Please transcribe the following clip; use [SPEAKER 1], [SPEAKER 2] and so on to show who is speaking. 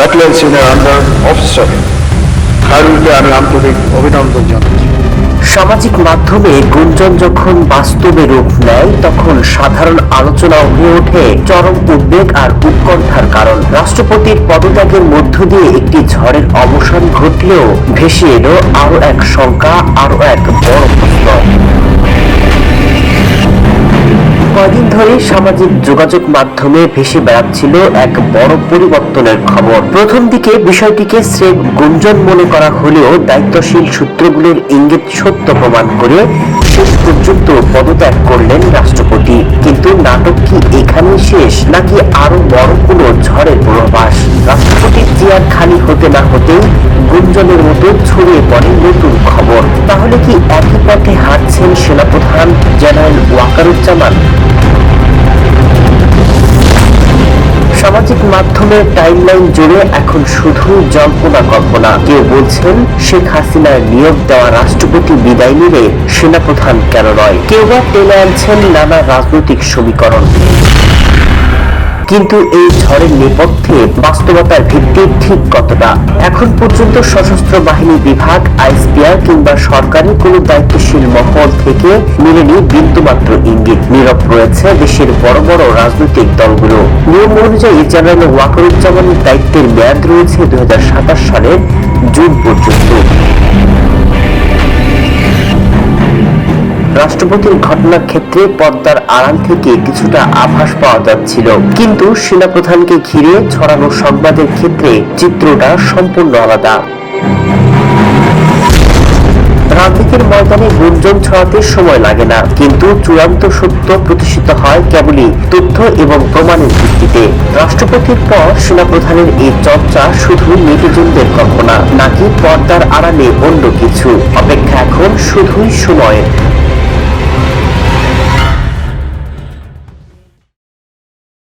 [SPEAKER 1] Battalion senior under officer খায়রুলকে আমি আন্তরিক অভিনন্দন জানাচ্ছি।
[SPEAKER 2] সামাজিক মাধ্যমে গুঞ্জন যখন বাস্তবে রূপ নেয় তখন সাধারণ আলোচনা হয়ে ওঠে চরম উদ্বেগ আর উৎকণ্ঠার কারণ। রাষ্ট্রপতির পদত্যাগের মধ্য দিয়ে একটি ঝড়ের অবসান ঘটলেও ভেসে এলো আরো এক শঙ্কা, আরো এক বড় প্রশ্ন। কয়েকদিন ধরে সামাজিক যোগাযোগ মাধ্যমে ভেসে বেড়াচ্ছিল এক বড় পরিবর্তনের খবর। প্রথম দিকে বিষয়টিকে স্রেফ গুঞ্জন মনে করা হলেও দায়িত্বশীল সূত্রগুলোর ইঙ্গিত সত্য প্রমাণ করে শেষ পর্যন্ত পদত্যাগ করলেন রাষ্ট্রপতি। কিন্তু নাটক কি এখানেই শেষ, নাকি আরো বড় কোনো ঝড়ের পূর্বাভাস? রাষ্ট্রপতির চেয়ার খালি হতে না হতেই গুঞ্জনের মতো ছড়িয়ে পড়ে নতুন খবর। তাহলে কি একই পথে হাঁটছেন সেনাপ্রধান জেনারেল ওয়াকারুজ্জামান? সামাজিক মাধ্যমের টাইমলাইন জুড়ে এখন শুধু জল্পনা কল্পনা। কেউ বলছেন শেখ হাসিনার নিয়োগ দেওয়া রাষ্ট্রপতি বিদায় নিলে সেনাপ্রধান কেন নয়, কেউ বা টেনে আনছেন নানা রাজনৈতিক সমীকরণ। কিন্তু এই ঝড়ের নেপথ্যে বাস্তবতার ভিত্তি ঠিক কতটা? এখন পর্যন্ত সশস্ত্র বাহিনী বিভাগ, আইএসপিআর কিংবা সরকারের কোনো দায়িত্বশীল মহল থেকে মিলেনি বিন্দুমাত্র ইঙ্গিত। নীরব রয়েছে দেশের বড় বড় রাজনৈতিক দলগুলো। নিয়ম অনুযায়ী জেনারেল ওয়াকারুজ্জামানের দায়িত্বের মেয়াদ রয়েছে 2027 সালের জুন পর্যন্ত। রাষ্ট্রপতির ঘটনার ক্ষেত্রে পর্দার আড়াল থেকে কিছুটা আভাস পাওয়া যাচ্ছিল, কিন্তু সেনাপ্রধানকে ঘিরে ছড়ানো সংবাদের ক্ষেত্রে চিত্রটা সম্পূর্ণ আলাদা। রাজনীতির ময়দানে গুঞ্জন ছড়াতে সময় লাগে না, কিন্তু চূড়ান্ত সত্য প্রতিষ্ঠিত হয় কেবলই তথ্য এবং প্রমাণের ভিত্তিতে। রাষ্ট্রপতির পর সেনাপ্রধানের এই চর্চা শুধু নেটিজনদের কল্পনা, নাকি পর্দার আড়ালে অন্য কিছু? অপেক্ষা এখন শুধুই সময়ের।